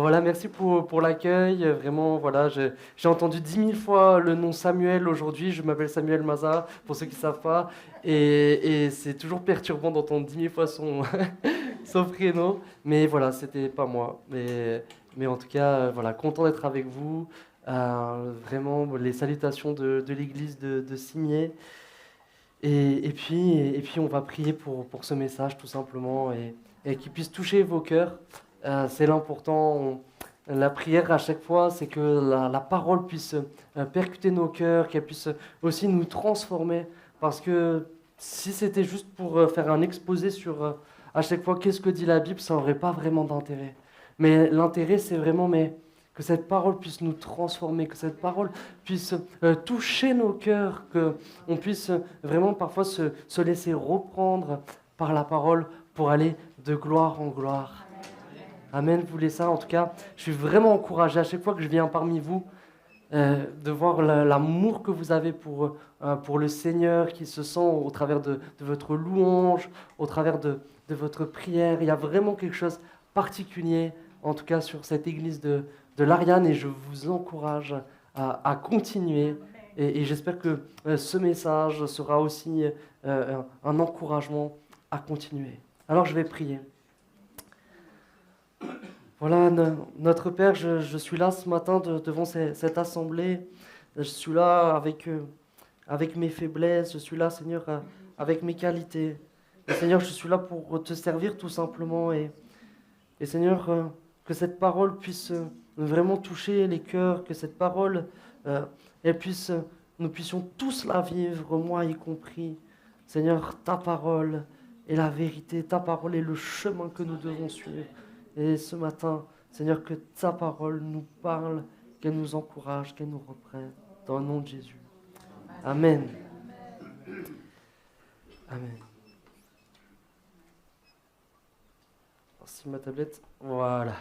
Voilà, merci pour l'accueil. Vraiment, voilà, j'ai entendu 10 000 fois le nom Samuel aujourd'hui. Je m'appelle Samuel Maza, pour ceux qui ne savent pas. Et c'est toujours perturbant d'entendre 10 000 fois son prénom. Mais voilà, c'était pas moi. Mais en tout cas, voilà, content d'être avec vous. Vraiment, les salutations de l'église de Cimier. Et puis, on va prier pour ce message, tout simplement, et qu'il puisse toucher vos cœurs. C'est l'important. La prière, à chaque fois, c'est que la parole puisse percuter nos cœurs, qu'elle puisse aussi nous transformer. Parce que si c'était juste pour faire un exposé sur à chaque fois qu'est-ce que dit la Bible, ça n'aurait pas vraiment d'intérêt. Mais l'intérêt, c'est vraiment que cette parole puisse nous transformer, que cette parole puisse toucher nos cœurs, qu'on puisse vraiment parfois se laisser reprendre par la parole pour aller de gloire en gloire. Amen, vous voulez ça? En tout cas, je suis vraiment encouragé à chaque fois que je viens parmi vous de voir l'amour que vous avez pour le Seigneur qui se sent au travers de votre louange, au travers de votre prière. Il y a vraiment quelque chose de particulier, en tout cas sur cette église de l'Ariane, et je vous encourage à continuer. Et j'espère que ce message sera aussi un encouragement à continuer. Alors je vais prier. Voilà, notre Père, je suis là ce matin devant cette assemblée. Je suis là avec mes faiblesses. Je suis là, Seigneur, avec mes qualités. Et Seigneur, je suis là pour te servir tout simplement. Et Seigneur, que cette parole puisse vraiment toucher les cœurs, que cette parole, elle puisse, nous puissions tous la vivre, moi y compris. Seigneur, ta parole est la vérité, ta parole est le chemin que nous devons suivre. Et ce matin, Seigneur, que ta parole nous parle, qu'elle nous encourage, qu'elle nous reprenne. Dans le nom de Jésus. Amen. Amen. Merci ma tablette. Voilà.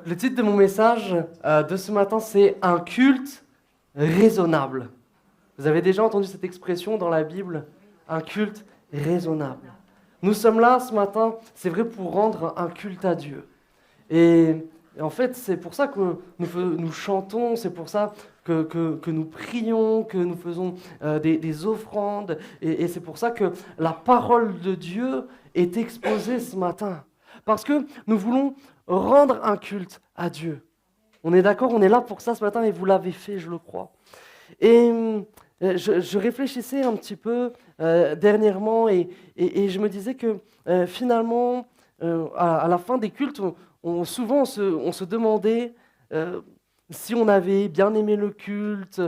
Le titre de mon message de ce matin, c'est « Un culte raisonnable ». Vous avez déjà entendu cette expression dans la Bible? Un culte raisonnable. Nous sommes là ce matin, c'est vrai, pour rendre un culte à Dieu. Et en fait, c'est pour ça que nous chantons, c'est pour ça que nous prions, que nous faisons des offrandes. Et c'est pour ça que la parole de Dieu est exposée ce matin. Parce que nous voulons rendre un culte à Dieu. On est d'accord, on est là pour ça ce matin et vous l'avez fait, je le crois. Et je réfléchissais un petit peu dernièrement et je me disais que finalement, à la fin des cultes, souvent on se demandait si on avait bien aimé le culte,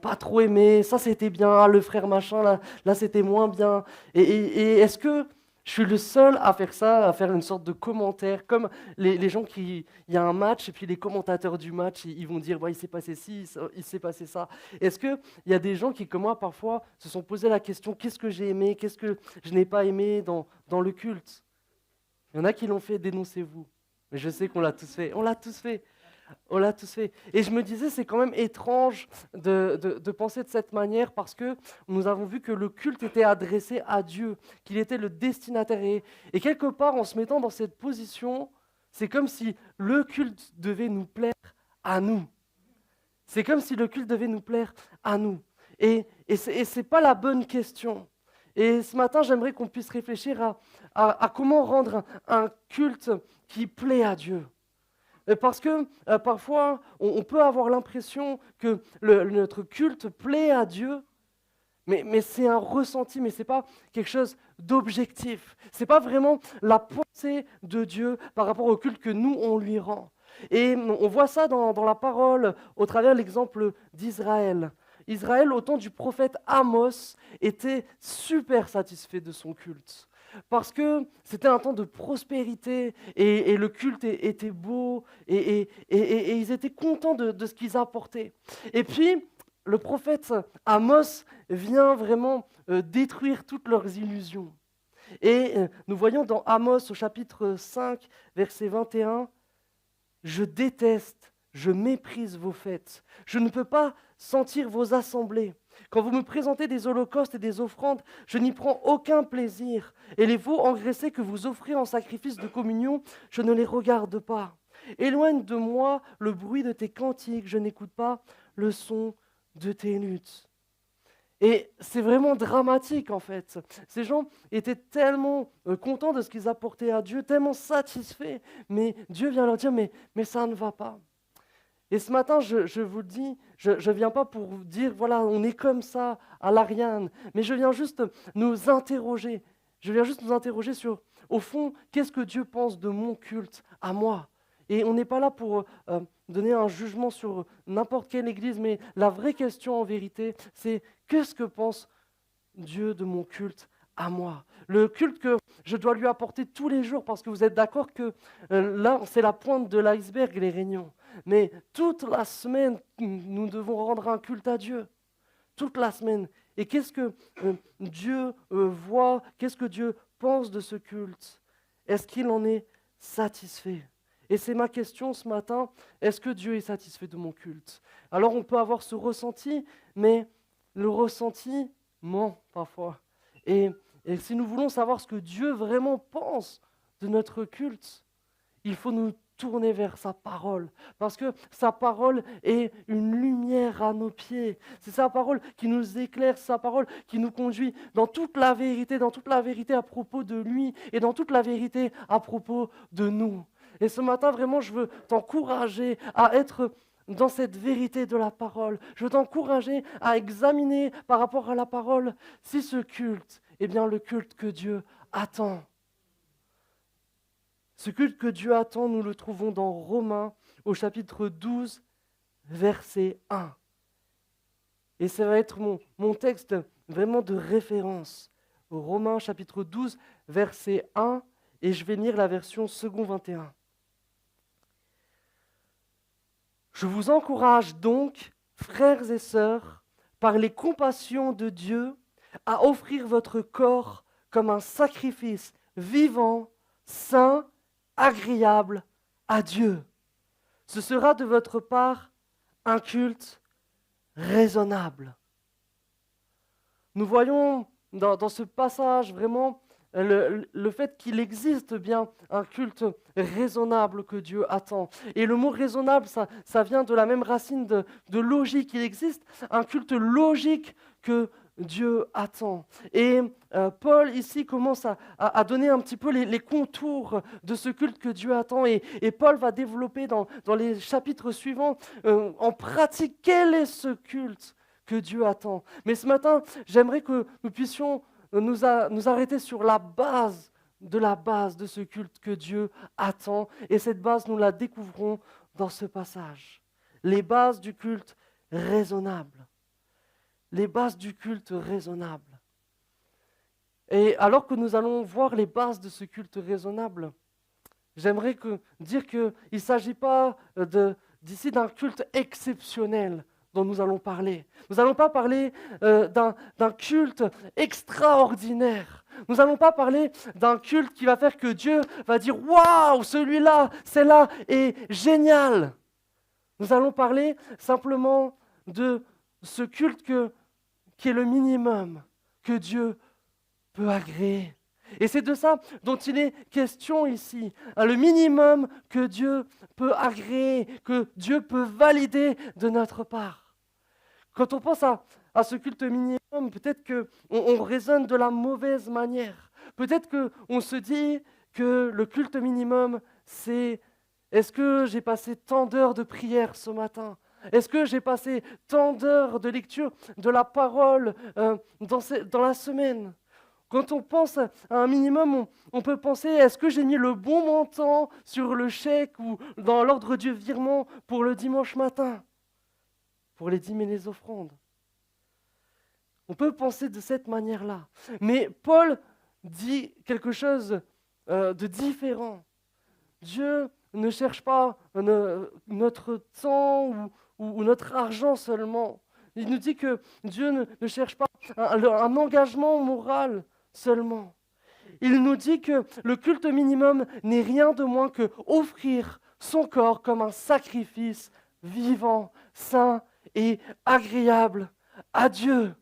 pas trop aimé, ça c'était bien, ah, le frère machin, là c'était moins bien. Et est-ce que je suis le seul à faire ça, à faire une sorte de commentaire, comme les gens il y a un match et puis les commentateurs du match, ils vont dire, ouais, il s'est passé ci, il s'est passé ça. Est-ce qu'il y a des gens qui, comme moi, parfois, se sont posé la question, qu'est-ce que j'ai aimé, qu'est-ce que je n'ai pas aimé dans le culte? Il y en a qui l'ont fait, dénoncez-vous. Mais je sais qu'on l'a tous fait. On l'a tous fait. On l'a tous fait. Et je me disais, c'est quand même étrange de penser de cette manière parce que nous avons vu que le culte était adressé à Dieu, qu'il était le destinataire. Et quelque part, en se mettant dans cette position, c'est comme si le culte devait nous plaire à nous. C'est comme si le culte devait nous plaire à nous. Et ce n'est pas la bonne question. Et ce matin, j'aimerais qu'on puisse réfléchir à comment rendre un culte qui plaît à Dieu. Parce que parfois, on peut avoir l'impression que notre culte plaît à Dieu, mais c'est un ressenti, mais ce n'est pas quelque chose d'objectif. Ce n'est pas vraiment la pensée de Dieu par rapport au culte que nous, on lui rend. Et on voit ça dans la parole au travers de l'exemple d'Israël. Israël, au temps du prophète Amos, était super satisfait de son culte. Parce que c'était un temps de prospérité et le culte était beau et ils étaient contents de ce qu'ils apportaient. Et puis, le prophète Amos vient vraiment détruire toutes leurs illusions. Et nous voyons dans Amos au chapitre 5, verset 21, « Je déteste, je méprise vos fêtes. Je ne peux pas sentir vos assemblées. Quand vous me présentez des holocaustes et des offrandes, je n'y prends aucun plaisir. Et les veaux engraissés que vous offrez en sacrifice de communion, je ne les regarde pas. Éloigne de moi le bruit de tes cantiques, je n'écoute pas le son de tes luttes. Et c'est vraiment dramatique en fait. Ces gens étaient tellement contents de ce qu'ils apportaient à Dieu, tellement satisfaits, mais Dieu vient leur dire, mais ça ne va pas. Et ce matin, je vous le dis, je ne viens pas pour vous dire, voilà, on est comme ça à l'Ariane, mais je viens juste nous interroger. Je viens juste nous interroger sur, au fond, qu'est-ce que Dieu pense de mon culte à moi? Et on n'est pas là pour donner un jugement sur n'importe quelle église, mais la vraie question en vérité, c'est qu'est-ce que pense Dieu de mon culte à moi? Le culte que je dois lui apporter tous les jours, parce que vous êtes d'accord que là, c'est la pointe de l'iceberg, les réunions. Mais toute la semaine, nous devons rendre un culte à Dieu. Toute la semaine. Et qu'est-ce que Dieu voit? Qu'est-ce que Dieu pense de ce culte? Est-ce qu'il en est satisfait? Et c'est ma question ce matin. Est-ce que Dieu est satisfait de mon culte? Alors on peut avoir ce ressenti, mais le ressenti ment parfois. Et si nous voulons savoir ce que Dieu vraiment pense de notre culte, il faut nous tourner vers sa parole, parce que sa parole est une lumière à nos pieds. C'est sa parole qui nous éclaire, c'est sa parole qui nous conduit dans toute la vérité à propos de lui et dans toute la vérité à propos de nous. Et ce matin, vraiment, je veux t'encourager à être dans cette vérité de la parole. Je veux t'encourager à examiner par rapport à la parole si ce culte est bien le culte que Dieu attend. Ce culte que Dieu attend, nous le trouvons dans Romains au chapitre 12, verset 1. Et ça va être mon texte vraiment de référence. Romains chapitre 12, verset 1, et je vais lire la version second 21. Je vous encourage donc, frères et sœurs, par les compassions de Dieu, à offrir votre corps comme un sacrifice vivant, saint, agréable à Dieu. Ce sera de votre part un culte raisonnable. Nous voyons dans ce passage vraiment le fait qu'il existe bien un culte raisonnable que Dieu attend. Et le mot raisonnable, ça vient de la même racine de logique. Il existe un culte logique que Dieu attend. Et Paul ici commence à donner un petit peu les contours de ce culte que Dieu attend. Et Paul va développer dans les chapitres suivants en pratique quel est ce culte que Dieu attend. Mais ce matin, j'aimerais que nous puissions nous arrêter sur la base de ce culte que Dieu attend. Et cette base, nous la découvrons dans ce passage. Les bases du culte raisonnable. Les bases du culte raisonnable. Et alors que nous allons voir les bases de ce culte raisonnable, j'aimerais dire qu'il ne s'agit pas d'ici d'un culte exceptionnel dont nous allons parler. Nous n'allons pas parler d'un culte extraordinaire. Nous n'allons pas parler d'un culte qui va faire que Dieu va dire « Waouh, celui-là, celle-là est génial !» Nous allons parler simplement de ce culte qui est le minimum que Dieu peut agréer. Et c'est de ça dont il est question ici. Le minimum que Dieu peut agréer, que Dieu peut valider de notre part. Quand on pense à ce culte minimum, peut-être qu'on raisonne de la mauvaise manière. Peut-être qu'on se dit que le culte minimum, c'est est-ce que j'ai passé tant d'heures de prière ce matin? Est-ce que j'ai passé tant d'heures de lecture de la parole dans la semaine? Quand on pense à un minimum, on peut penser, est-ce que j'ai mis le bon montant sur le chèque ou dans l'ordre du virement pour le dimanche matin? Pour les dîmes et les offrandes. On peut penser de cette manière-là. Mais Paul dit quelque chose de différent. Dieu ne cherche pas notre temps ou notre argent seulement. Il nous dit que Dieu ne cherche pas un engagement moral seulement. Il nous dit que le culte minimum n'est rien de moins que offrir son corps comme un sacrifice vivant, saint et agréable à Dieu.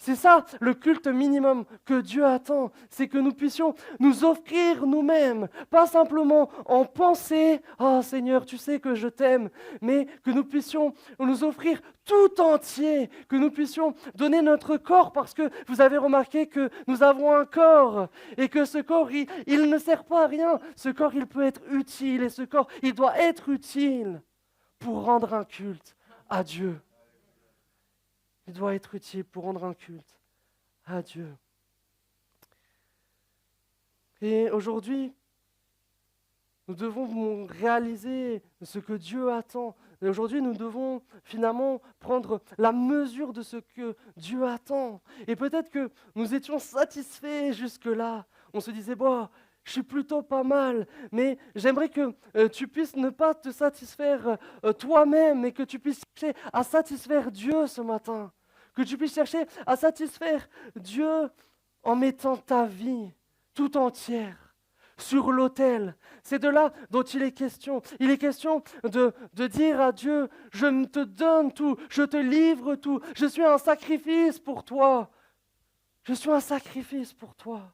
C'est ça le culte minimum que Dieu attend, c'est que nous puissions nous offrir nous-mêmes, pas simplement en pensée, oh Seigneur, tu sais que je t'aime, mais que nous puissions nous offrir tout entier, que nous puissions donner notre corps, parce que vous avez remarqué que nous avons un corps, et que ce corps, il ne sert pas à rien, ce corps, il peut être utile, et ce corps, il doit être utile pour rendre un culte à Dieu. Il doit être utile pour rendre un culte à Dieu. Et aujourd'hui, nous devons réaliser ce que Dieu attend. Et aujourd'hui, nous devons finalement prendre la mesure de ce que Dieu attend. Et peut-être que nous étions satisfaits jusque-là. On se disait, bon, je suis plutôt pas mal, mais j'aimerais que tu puisses ne pas te satisfaire toi-même, mais que tu puisses chercher à satisfaire Dieu ce matin. Que tu puisses chercher à satisfaire Dieu en mettant ta vie tout entière sur l'autel. C'est de là dont il est question. Il est question de dire à Dieu, je te donne tout, je te livre tout, je suis un sacrifice pour toi. Je suis un sacrifice pour toi.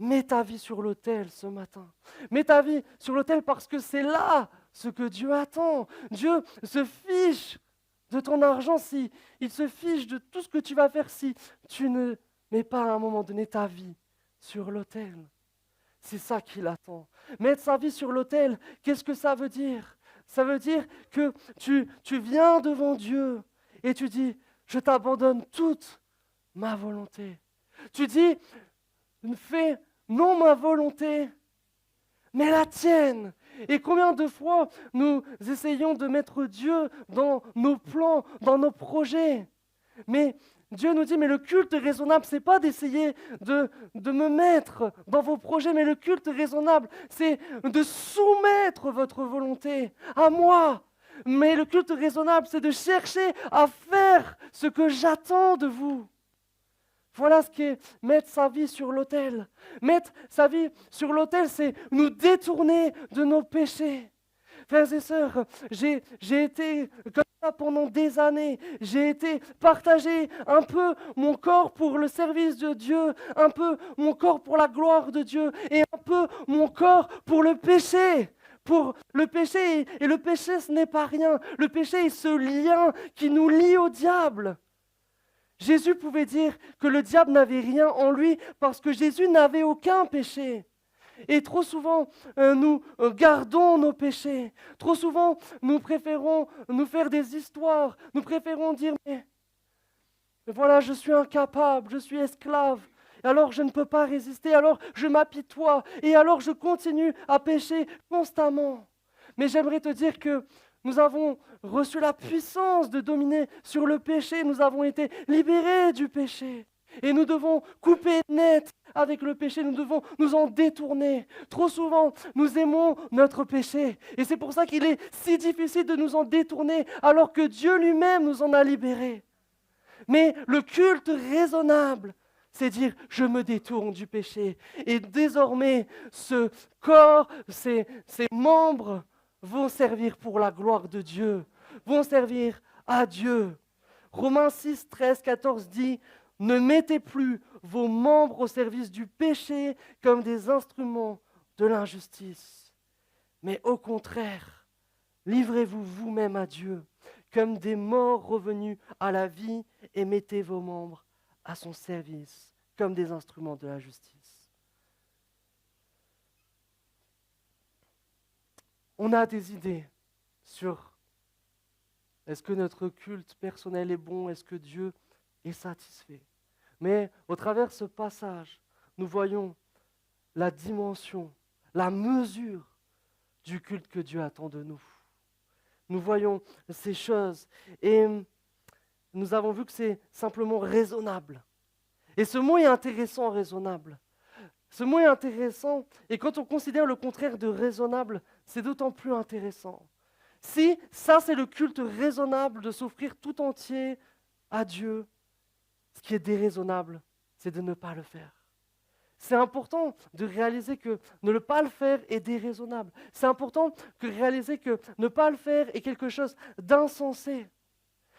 Mets ta vie sur l'autel ce matin. Mets ta vie sur l'autel parce que c'est là ce que Dieu attend. Dieu se fiche de ton argent si il se fiche de tout ce que tu vas faire si tu ne mets pas à un moment donné ta vie sur l'autel. C'est ça qu'il attend. Mettre sa vie sur l'autel, qu'est-ce que ça veut dire? Ça veut dire que tu viens devant Dieu et tu dis, je t'abandonne toute ma volonté. Tu dis, fais non ma volonté, mais la tienne. Et combien de fois nous essayons de mettre Dieu dans nos plans, dans nos projets. Mais Dieu nous dit, mais le culte raisonnable, ce n'est pas d'essayer de me mettre dans vos projets, mais le culte raisonnable, c'est de soumettre votre volonté à moi. Mais le culte raisonnable, c'est de chercher à faire ce que j'attends de vous. Voilà ce qu'est mettre sa vie sur l'autel. Mettre sa vie sur l'autel, c'est nous détourner de nos péchés. Frères et sœurs, j'ai été comme ça pendant des années. J'ai été partager un peu mon corps pour le service de Dieu, un peu mon corps pour la gloire de Dieu et un peu mon corps pour le péché. Pour le péché, et le péché, ce n'est pas rien. Le péché est ce lien qui nous lie au diable. Jésus pouvait dire que le diable n'avait rien en lui parce que Jésus n'avait aucun péché. Et trop souvent, nous gardons nos péchés. Trop souvent, nous préférons nous faire des histoires. Nous préférons dire, mais voilà, je suis incapable, je suis esclave. Et alors, je ne peux pas résister. Alors, je m'apitoie. Et alors, je continue à pécher constamment. Mais j'aimerais te dire que nous avons reçu la puissance de dominer sur le péché. Nous avons été libérés du péché. Et nous devons couper net avec le péché. Nous devons nous en détourner. Trop souvent, nous aimons notre péché. Et c'est pour ça qu'il est si difficile de nous en détourner alors que Dieu lui-même nous en a libérés. Mais le culte raisonnable, c'est dire je me détourne du péché. Et désormais, ce corps, ces membres, vont servir pour la gloire de Dieu, vont servir à Dieu. Romains 6, 13, 14 dit « Ne mettez plus vos membres au service du péché comme des instruments de l'injustice, mais au contraire, livrez-vous vous-même à Dieu comme des morts revenus à la vie et mettez vos membres à son service comme des instruments de la justice. » On a des idées sur est-ce que notre culte personnel est bon, est-ce que Dieu est satisfait. Mais au travers de ce passage, nous voyons la dimension, la mesure du culte que Dieu attend de nous. Nous voyons ces choses et nous avons vu que c'est simplement raisonnable. Et ce mot est intéressant, raisonnable. Ce mot est intéressant, et quand on considère le contraire de raisonnable, c'est d'autant plus intéressant. Si ça c'est le culte raisonnable de s'offrir tout entier à Dieu, ce qui est déraisonnable, c'est de ne pas le faire. C'est important de réaliser que ne pas le faire est déraisonnable. C'est important de réaliser que ne pas le faire est quelque chose d'insensé.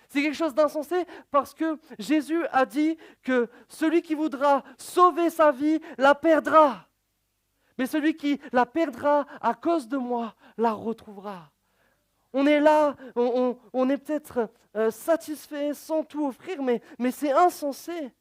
C'est quelque chose d'insensé parce que Jésus a dit que celui qui voudra sauver sa vie la perdra. Mais celui qui la perdra à cause de moi la retrouvera. On est là, on est peut-être satisfait sans tout offrir, mais c'est insensé.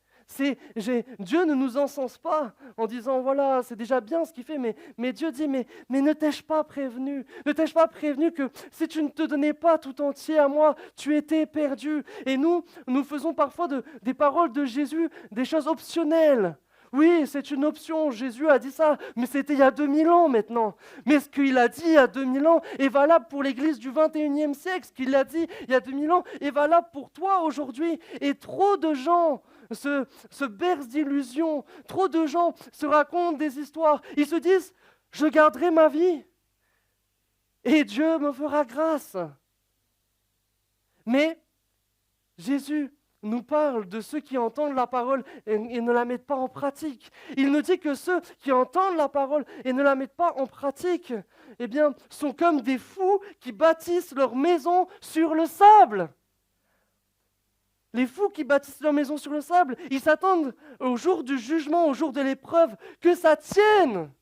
Dieu ne nous encense pas en disant voilà, c'est déjà bien ce qu'il fait, mais Dieu dit mais ne t'ai-je pas prévenu? Ne t'ai-je pas prévenu que si tu ne te donnais pas tout entier à moi, tu étais perdu? Et nous faisons parfois des paroles de Jésus des choses optionnelles. Oui, c'est une option, Jésus a dit ça, mais c'était il y a 2000 ans maintenant. Mais ce qu'il a dit il y a 2000 ans est valable pour l'Église du 21e siècle. Ce qu'il a dit il y a 2000 ans est valable pour toi aujourd'hui. Et trop de gens se bercent d'illusions, trop de gens se racontent des histoires. Ils se disent, je garderai ma vie et Dieu me fera grâce. Mais Jésus nous parle de ceux qui entendent la parole et ne la mettent pas en pratique. Il nous dit que ceux qui entendent la parole et ne la mettent pas en pratique, eh bien, sont comme des fous qui bâtissent leur maison sur le sable. Les fous qui bâtissent leur maison sur le sable, ils s'attendent au jour du jugement, au jour de l'épreuve, que ça tienne.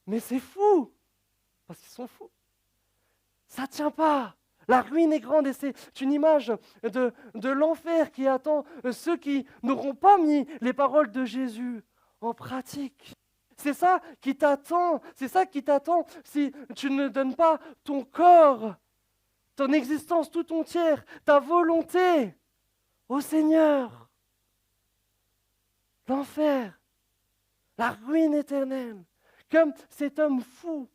Mais c'est fou, parce qu'ils sont fous. Ça ne tient pas. La ruine est grande et c'est une image de l'enfer qui attend ceux qui n'auront pas mis les paroles de Jésus en pratique. C'est ça qui t'attend, si tu ne donnes pas ton corps, ton existence tout entière, ta volonté au Seigneur. L'enfer, la ruine éternelle, comme cet homme fou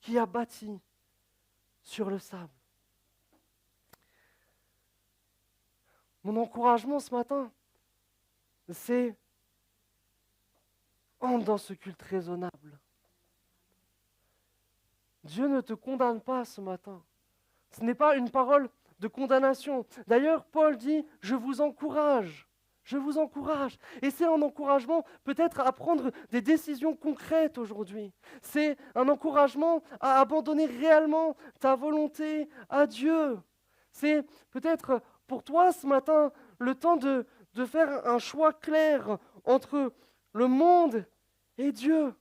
qui a bâti sur le sable. Mon encouragement ce matin, c'est entre dans ce culte raisonnable. Dieu ne te condamne pas ce matin. Ce n'est pas une parole de condamnation. D'ailleurs, Paul dit, je vous encourage. Je vous encourage. Et c'est un encouragement peut-être à prendre des décisions concrètes aujourd'hui. C'est un encouragement à abandonner réellement ta volonté à Dieu. C'est peut-être pour toi ce matin le temps de faire un choix clair entre le monde et Dieu.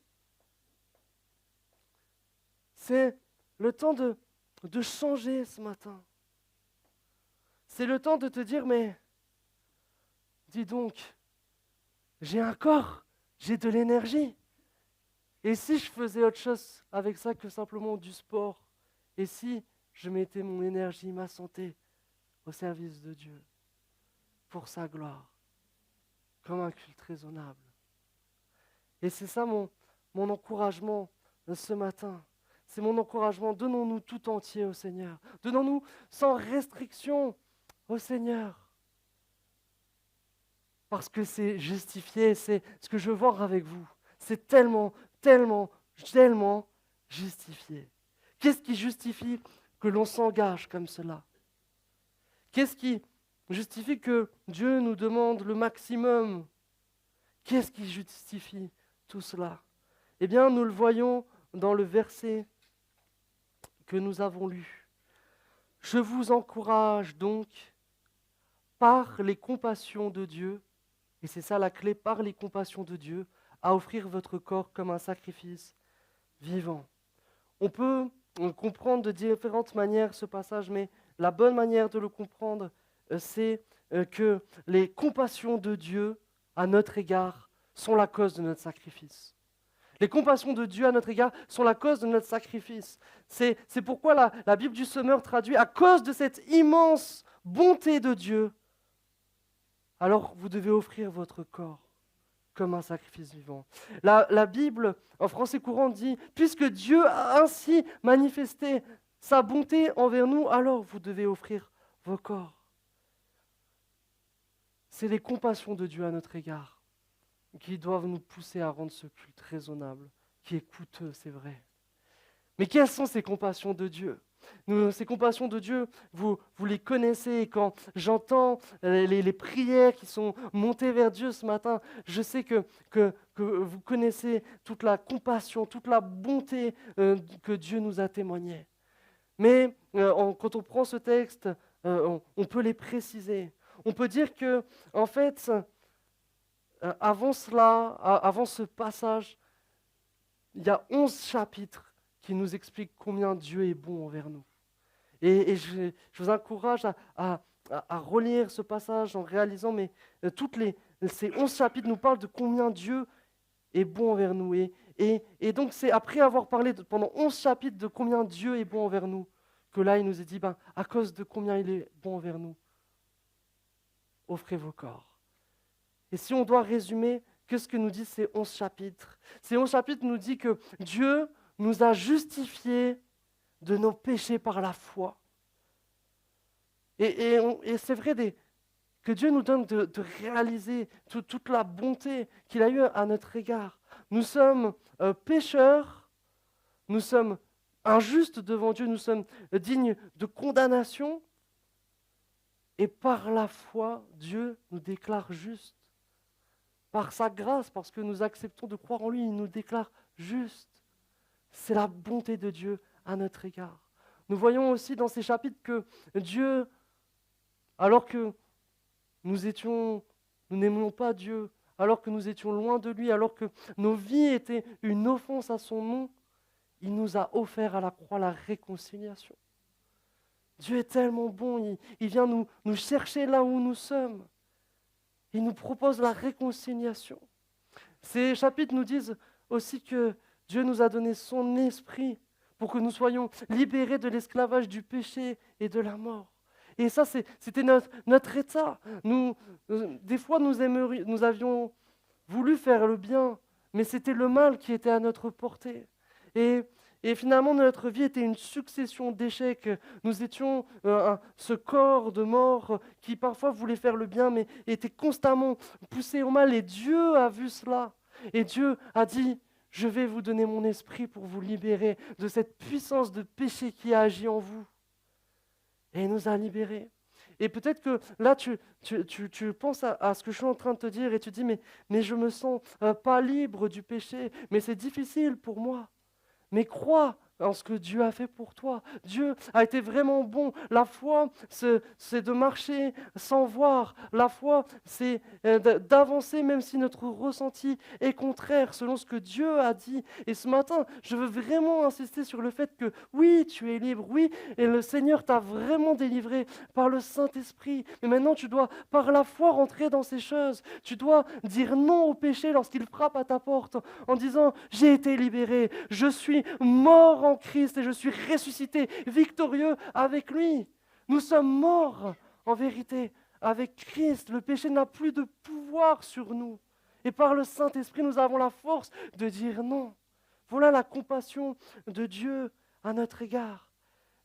C'est le temps de changer ce matin. C'est le temps de te dire, mais dis donc, j'ai un corps, j'ai de l'énergie. Et si je faisais autre chose avec ça que simplement du sport? Et si je mettais mon énergie, ma santé au service de Dieu, pour sa gloire, comme un culte raisonnable? Et c'est ça mon encouragement ce matin. C'est mon encouragement. Donnons-nous tout entier au Seigneur. Donnons-nous sans restriction au Seigneur. Parce que c'est justifié, c'est ce que je veux voir avec vous. C'est tellement, tellement, tellement justifié. Qu'est-ce qui justifie que l'on s'engage comme cela? Qu'est-ce qui justifie que Dieu nous demande le maximum? Qu'est-ce qui justifie tout cela? Eh bien, nous le voyons dans le verset que nous avons lu. Je vous encourage donc, par les compassions de Dieu, et c'est ça la clé, par les compassions de Dieu, à offrir votre corps comme un sacrifice vivant. On peut comprendre de différentes manières ce passage, mais la bonne manière de le comprendre, c'est que les compassions de Dieu à notre égard sont la cause de notre sacrifice. Les compassions de Dieu à notre égard sont la cause de notre sacrifice. C'est pourquoi la Bible du Semeur traduit « à cause de cette immense bonté de Dieu, alors vous devez offrir votre corps comme un sacrifice vivant. » La Bible, en français courant, dit « puisque Dieu a ainsi manifesté sa bonté envers nous, alors vous devez offrir vos corps. » C'est les compassions de Dieu à notre égard qui doivent nous pousser à rendre ce culte raisonnable, qui est coûteux, c'est vrai. Mais quelles sont ces compassions de Dieu? Ces compassions de Dieu, vous les connaissez. Et quand j'entends les prières qui sont montées vers Dieu ce matin, je sais que vous connaissez toute la compassion, toute la bonté que Dieu nous a témoignée. Mais quand on prend ce texte, on peut les préciser. On peut dire que, en fait, avant cela, avant ce passage, il y a 11 chapitres qui nous expliquent combien Dieu est bon envers nous. Et je vous encourage à relire ce passage en réalisant, mais ces 11 chapitres nous parlent de combien Dieu est bon envers nous. Et donc c'est après avoir parlé pendant 11 chapitres de combien Dieu est bon envers nous, que là il nous est dit, à cause de combien il est bon envers nous, offrez vos corps. Et si on doit résumer, qu'est-ce que nous disent ces 11 chapitres? Ces 11 chapitres nous disent que Dieu nous a justifiés de nos péchés par la foi. Et c'est vrai que Dieu nous donne de réaliser toute la bonté qu'il a eue à notre égard. Nous sommes pécheurs, nous sommes injustes devant Dieu, nous sommes dignes de condamnation, et par la foi, Dieu nous déclare justes. Par sa grâce, parce que nous acceptons de croire en lui, il nous déclare justes. C'est la bonté de Dieu à notre égard. Nous voyons aussi dans ces chapitres que Dieu, alors que nous n'aimions pas Dieu, alors que nous étions loin de lui, alors que nos vies étaient une offense à son nom, il nous a offert à la croix la réconciliation. Dieu est tellement bon, il vient nous chercher là où nous sommes. Il nous propose la réconciliation. Ces chapitres nous disent aussi que Dieu nous a donné son esprit pour que nous soyons libérés de l'esclavage du péché et de la mort. Et ça, c'était notre état. Des fois, nous avions voulu faire le bien, mais c'était le mal qui était à notre portée. Et finalement, notre vie était une succession d'échecs. Nous étions ce corps de mort qui parfois voulait faire le bien, mais était constamment poussé au mal. Et Dieu a vu cela. Et Dieu a dit, je vais vous donner mon esprit pour vous libérer de cette puissance de péché qui a agi en vous. Et il nous a libérés. Et peut-être que là, tu penses à ce que je suis en train de te dire et tu dis, mais je me sens pas libre du péché, mais c'est difficile pour moi. Mais crois en ce que Dieu a fait pour toi. Dieu a été vraiment bon. La foi, c'est de marcher sans voir. La foi, c'est d'avancer même si notre ressenti est contraire selon ce que Dieu a dit. Et ce matin, je veux vraiment insister sur le fait que oui, tu es libre, oui, et le Seigneur t'a vraiment délivré par le Saint-Esprit. Mais maintenant, tu dois par la foi rentrer dans ces choses. Tu dois dire non au péché lorsqu'il frappe à ta porte en disant, j'ai été libéré, je suis mort en Christ et je suis ressuscité, victorieux avec lui. Nous sommes morts en vérité avec Christ. Le péché n'a plus de pouvoir sur nous. Et par le Saint-Esprit, nous avons la force de dire non. Voilà la compassion de Dieu à notre égard.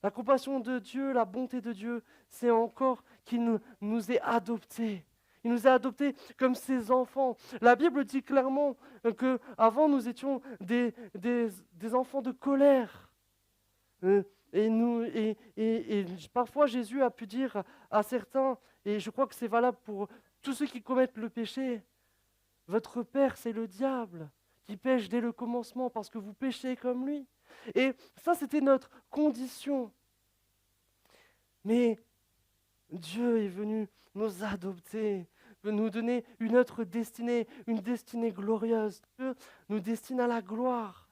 La compassion de Dieu, la bonté de Dieu, c'est encore qu'il nous ait adoptés. Il nous a adoptés comme ses enfants. La Bible dit clairement qu'avant nous étions des enfants de colère. Et parfois Jésus a pu dire à certains, et je crois que c'est valable pour tous ceux qui commettent le péché, votre père c'est le diable qui pêche dès le commencement parce que vous péchez comme lui. Et ça c'était notre condition. Mais Dieu est venu nous adopter, nous donner une autre destinée, une destinée glorieuse. Dieu nous destine à la gloire.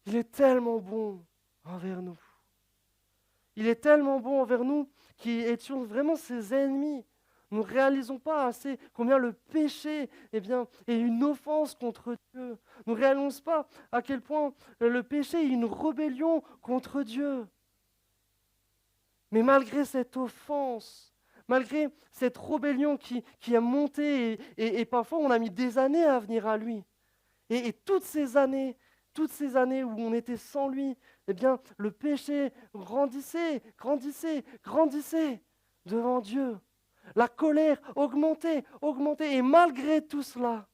Il est tellement bon envers nous. Il est tellement bon envers nous qui étions vraiment ses ennemis. Nous ne réalisons pas assez combien le péché est une offense contre Dieu. Nous ne réalisons pas à quel point le péché est une rébellion contre Dieu. Mais malgré cette offense, malgré cette rébellion qui a monté, et parfois on a mis des années à venir à lui, et toutes ces années où on était sans lui, le péché grandissait devant Dieu. La colère augmentait, et malgré tout cela,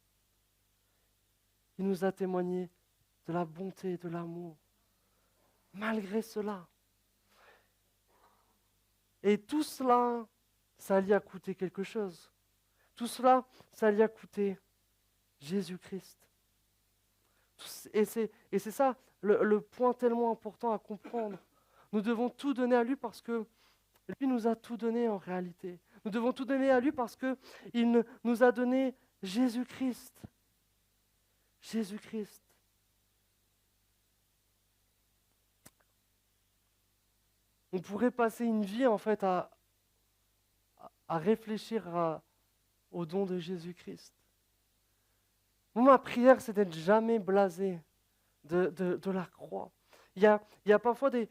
il nous a témoigné de la bonté, de l'amour. Malgré cela. Et tout cela, ça lui a coûté quelque chose. Tout cela, ça lui a coûté Jésus-Christ. Et c'est ça le point tellement important à comprendre. Nous devons tout donner à lui parce que lui nous a tout donné en réalité. Nous devons tout donner à lui parce qu'il nous a donné Jésus-Christ. Jésus-Christ. On pourrait passer une vie en fait à réfléchir au don de Jésus-Christ. Moi, ma prière, c'est d'être jamais blasé de la croix. Il y a parfois des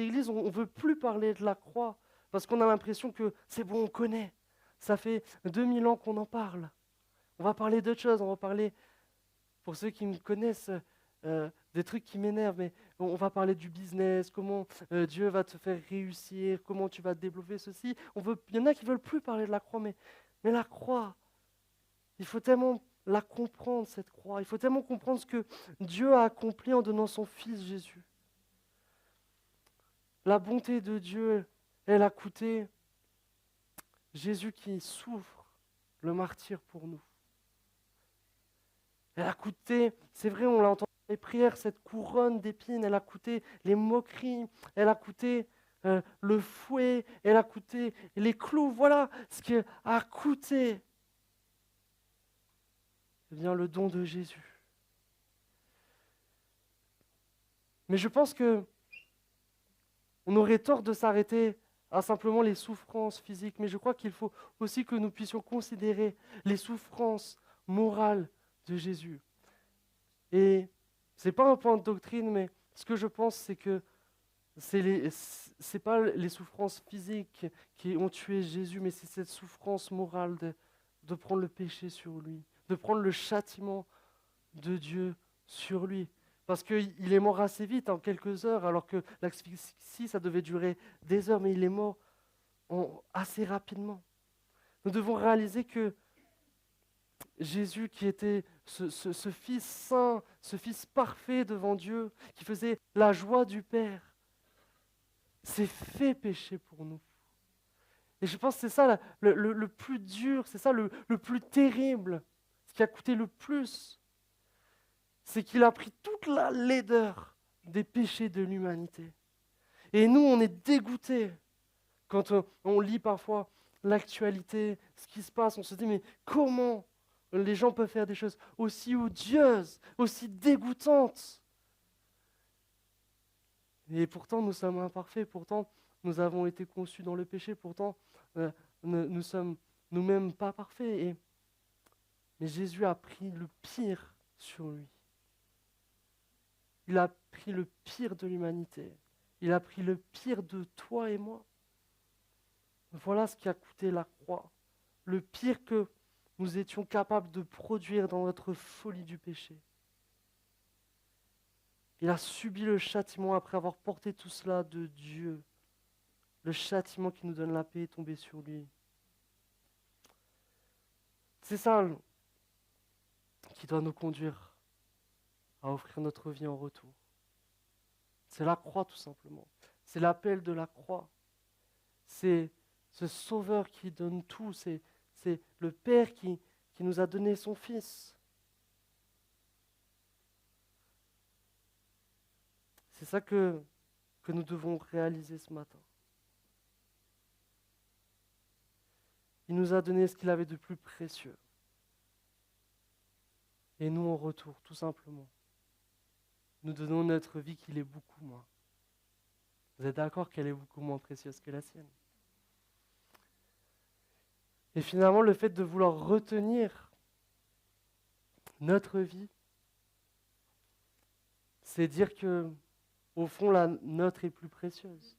églises où on ne veut plus parler de la croix parce qu'on a l'impression que c'est bon, on connaît. Ça fait 2000 ans qu'on en parle. On va parler d'autres choses, on va parler, pour ceux qui me connaissent, des trucs qui m'énervent, mais on va parler du business, comment Dieu va te faire réussir, comment tu vas développer ceci. Il y en a qui ne veulent plus parler de la croix, mais la croix, il faut tellement la comprendre, cette croix. Il faut tellement comprendre ce que Dieu a accompli en donnant son Fils Jésus. La bonté de Dieu, elle a coûté Jésus qui souffre le martyre pour nous. Elle a coûté, c'est vrai, on l'a entendu dans les prières, cette couronne d'épines, elle a coûté les moqueries, elle a coûté le fouet, elle a coûté les clous. Voilà ce qui a coûté. Eh bien, le don de Jésus. Mais je pense que on aurait tort de s'arrêter à simplement les souffrances physiques, mais je crois qu'il faut aussi que nous puissions considérer les souffrances morales de Jésus. Et ce n'est pas un point de doctrine, mais ce que je pense, c'est que c'est pas les souffrances physiques qui ont tué Jésus, mais c'est cette souffrance morale de prendre le péché sur lui, de prendre le châtiment de Dieu sur lui. Parce qu'il est mort assez vite, en quelques heures, alors que l'asphyxie, ça devait durer des heures, mais il est mort assez rapidement. Nous devons réaliser que Jésus, qui était ce Fils saint, ce Fils parfait devant Dieu, qui faisait la joie du Père, s'est fait péché pour nous. Et je pense que c'est ça le plus dur, c'est ça le plus terrible, ce qui a coûté le plus, c'est qu'il a pris toute la laideur des péchés de l'humanité. Et nous, on est dégoûtés quand on lit parfois l'actualité, ce qui se passe, on se dit, mais comment les gens peuvent faire des choses aussi odieuses, aussi dégoûtantes? Et pourtant, nous sommes imparfaits, pourtant, nous avons été conçus dans le péché, pourtant, nous sommes nous-mêmes pas parfaits. Mais Jésus a pris le pire sur lui. Il a pris le pire de l'humanité. Il a pris le pire de toi et moi. Voilà ce qui a coûté la croix. Le pire que nous étions capables de produire dans notre folie du péché. Il a subi le châtiment après avoir porté tout cela de Dieu. Le châtiment qui nous donne la paix est tombé sur lui. C'est ça qui doit nous conduire à offrir notre vie en retour. C'est la croix tout simplement. C'est l'appel de la croix. C'est ce Sauveur qui donne tout. C'est le Père qui nous a donné son Fils. C'est ça que nous devons réaliser ce matin. Il nous a donné ce qu'il avait de plus précieux. Et nous, en retour, tout simplement, nous donnons notre vie qui l'est beaucoup moins. Vous êtes d'accord qu'elle est beaucoup moins précieuse que la sienne? Et finalement, le fait de vouloir retenir notre vie, c'est dire que, au fond, la nôtre est plus précieuse.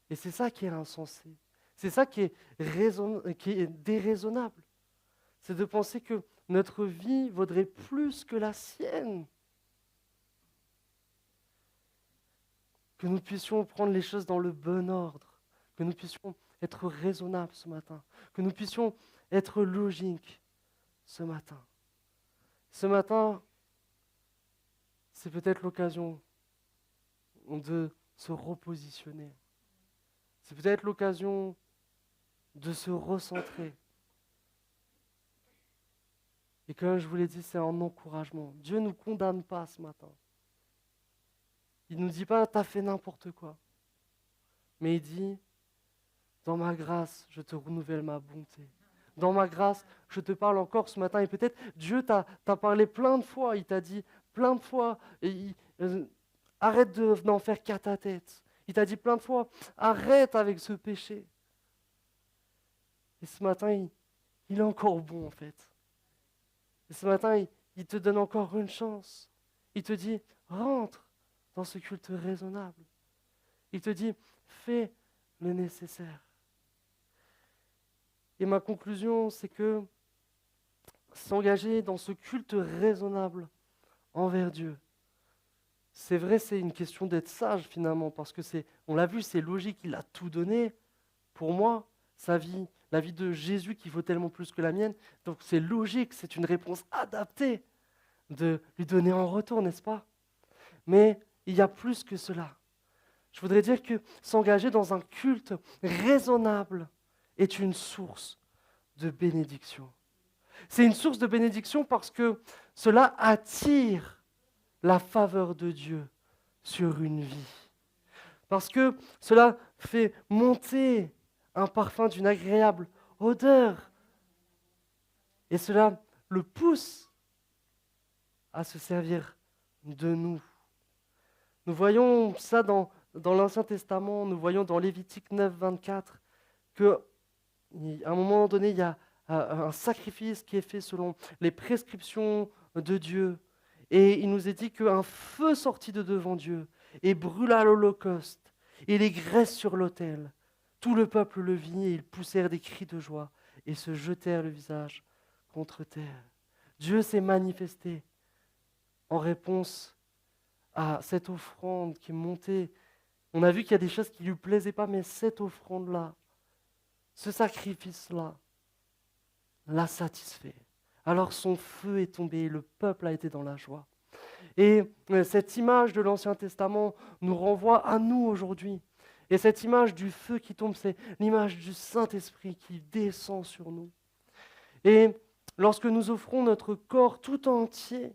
Et c'est ça qui est insensé. C'est ça qui est déraisonnable. C'est de penser que notre vie vaudrait plus que la sienne. Que nous puissions prendre les choses dans le bon ordre. Que nous puissions être raisonnables ce matin. Que nous puissions être logiques ce matin. Ce matin, c'est peut-être l'occasion de se repositionner. C'est peut-être l'occasion de se recentrer. Et comme je vous l'ai dit, c'est un encouragement. Dieu ne nous condamne pas ce matin. Il ne nous dit pas, t'as fait n'importe quoi. Mais il dit, dans ma grâce, je te renouvelle ma bonté. Dans ma grâce, je te parle encore ce matin. Et peut-être Dieu t'a parlé plein de fois. Il t'a dit plein de fois, arrête d'en faire qu'à ta tête. Il t'a dit plein de fois, arrête avec ce péché. Et ce matin, il est encore bon en fait. Et ce matin, il te donne encore une chance. Il te dit, rentre dans ce culte raisonnable. Il te dit, fais le nécessaire. Et ma conclusion, c'est que s'engager dans ce culte raisonnable envers Dieu, c'est vrai, c'est une question d'être sage finalement, parce que on l'a vu, c'est logique, il a tout donné pour moi, sa vie, la vie de Jésus qui vaut tellement plus que la mienne. Donc c'est logique, c'est une réponse adaptée de lui donner en retour, n'est-ce pas? Mais il y a plus que cela. Je voudrais dire que s'engager dans un culte raisonnable est une source de bénédiction. C'est une source de bénédiction parce que cela attire la faveur de Dieu sur une vie. Parce que cela fait monter un parfum d'une agréable odeur. Et cela le pousse à se servir de nous. Nous voyons ça dans l'Ancien Testament, nous voyons dans Lévitique 9, 24, qu'à un moment donné, il y a un sacrifice qui est fait selon les prescriptions de Dieu. Et il nous est dit qu'un feu sortit de devant Dieu et brûla l'holocauste et les graisses sur l'autel. Tout le peuple le vit et ils poussèrent des cris de joie et se jetèrent le visage contre terre. Dieu s'est manifesté en réponse à cette offrande qui est montée. On a vu qu'il y a des choses qui ne lui plaisaient pas, mais cette offrande-là, ce sacrifice-là, l'a satisfait. Alors son feu est tombé et le peuple a été dans la joie. Et cette image de l'Ancien Testament nous renvoie à nous aujourd'hui. Et cette image du feu qui tombe, c'est l'image du Saint-Esprit qui descend sur nous. Et lorsque nous offrons notre corps tout entier,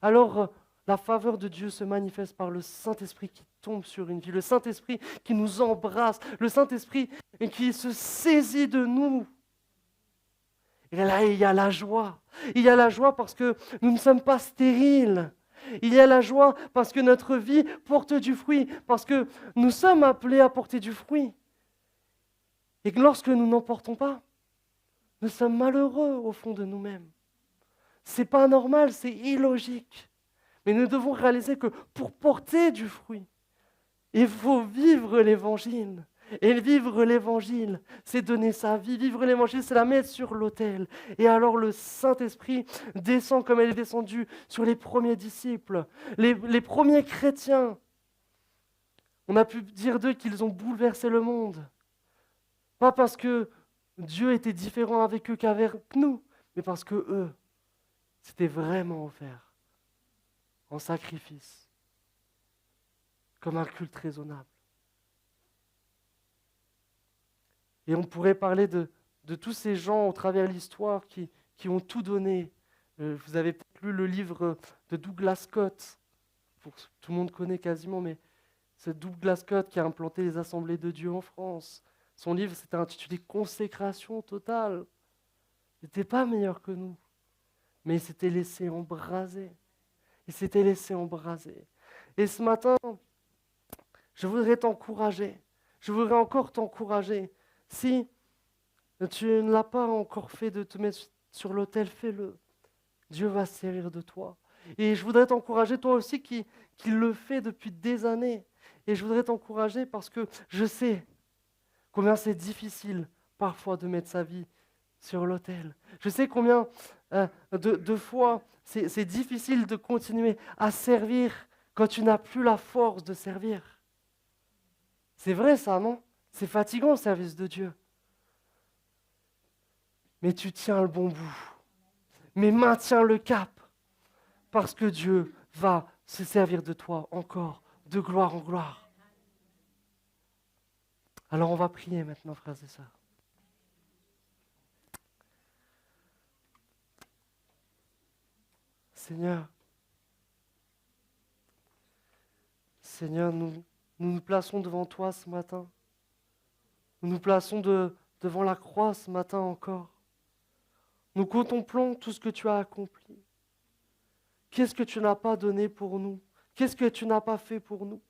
alors la faveur de Dieu se manifeste par le Saint-Esprit qui tombe sur une vie, le Saint-Esprit qui nous embrasse, le Saint-Esprit qui se saisit de nous. Et là, il y a la joie. Il y a la joie parce que nous ne sommes pas stériles. Il y a la joie parce que notre vie porte du fruit, parce que nous sommes appelés à porter du fruit. Et que lorsque nous n'en portons pas, nous sommes malheureux au fond de nous-mêmes. Ce n'est pas normal, c'est illogique. Mais nous devons réaliser que pour porter du fruit, il faut vivre l'Évangile. Et vivre l'Évangile, c'est donner sa vie. Vivre l'Évangile, c'est la mettre sur l'autel. Et alors le Saint-Esprit descend comme elle est descendue sur les premiers disciples, les premiers chrétiens. On a pu dire d'eux qu'ils ont bouleversé le monde. Pas parce que Dieu était différent avec eux qu'avec nous, mais parce que eux, c'était vraiment offert en sacrifice, comme un culte raisonnable. Et on pourrait parler de tous ces gens au travers de l'histoire qui ont tout donné. Vous avez peut-être lu le livre de Douglas Scott, tout le monde connaît quasiment, mais c'est Douglas Scott qui a implanté les Assemblées de Dieu en France. Son livre s'était intitulé « Consécration totale ». Il n'était pas meilleur que nous, mais il s'était laissé embraser. Il s'était laissé embraser. Et ce matin, je voudrais t'encourager. Je voudrais encore t'encourager. Si tu ne l'as pas encore fait de te mettre sur l'autel, fais-le. Dieu va se servir de toi. Et je voudrais t'encourager, toi aussi qui le fais depuis des années. Et je voudrais t'encourager parce que je sais combien c'est difficile parfois de mettre sa vie sur l'autel. Je sais combien de fois c'est difficile de continuer à servir quand tu n'as plus la force de servir. C'est vrai ça, non? C'est fatigant le service de Dieu. Mais tu tiens le bon bout. Mais maintiens le cap. Parce que Dieu va se servir de toi encore, de gloire en gloire. Alors on va prier maintenant, frères et sœurs. Seigneur, Seigneur, nous nous plaçons devant toi ce matin. Nous nous plaçons devant la croix ce matin encore. Nous contemplons tout ce que tu as accompli. Qu'est-ce que tu n'as pas donné pour nous? Qu'est-ce que tu n'as pas fait pour nous?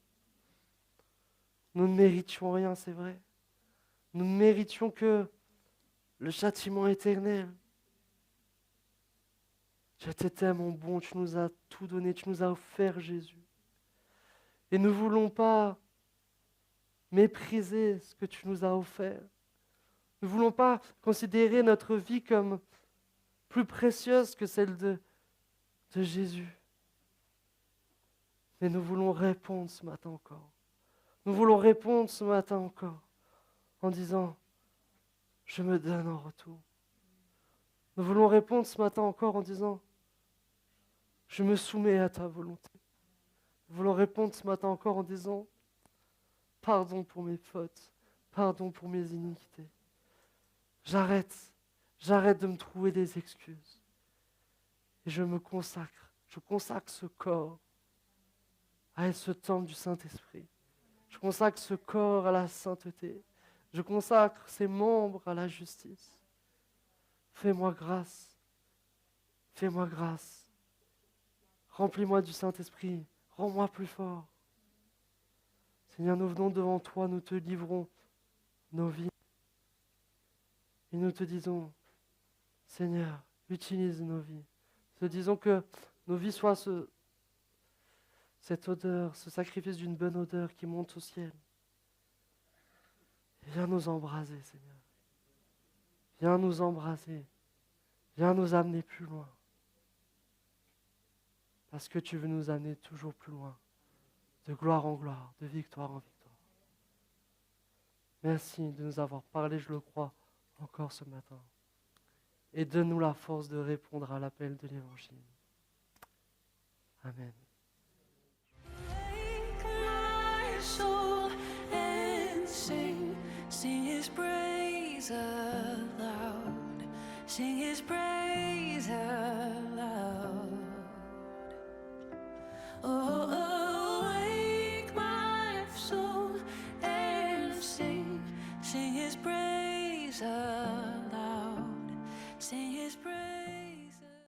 Nous ne méritions rien, c'est vrai. Nous ne méritions que le châtiment éternel. Tu étais tellement bon, tu nous as tout donné, tu nous as offert Jésus. Et nous ne voulons pas mépriser ce que tu nous as offert. Nous ne voulons pas considérer notre vie comme plus précieuse que celle de Jésus. Mais nous voulons répondre ce matin encore. Nous voulons répondre ce matin encore en disant, je me donne en retour. Nous voulons répondre ce matin encore en disant, je me soumets à ta volonté. Nous voulons répondre ce matin encore en disant, pardon pour mes fautes, pardon pour mes iniquités. J'arrête de me trouver des excuses. Et je consacre ce corps à ce temple du Saint-Esprit. Je consacre ce corps à la sainteté. Je consacre ces membres à la justice. Fais-moi grâce. Fais-moi grâce. Remplis-moi du Saint-Esprit. Rends-moi plus fort. Seigneur, nous venons devant toi, nous te livrons nos vies. Et nous te disons, Seigneur, utilise nos vies. Nous te disons que nos vies soient cette odeur, ce sacrifice d'une bonne odeur qui monte au ciel. Viens nous embraser, Seigneur. Viens nous embraser. Viens nous amener plus loin. Parce que tu veux nous amener toujours plus loin. De gloire en gloire, de victoire en victoire. Merci de nous avoir parlé, je le crois, encore ce matin. Et donne-nous la force de répondre à l'appel de l'Évangile. Amen. Sing his praise aloud. Sing his praise.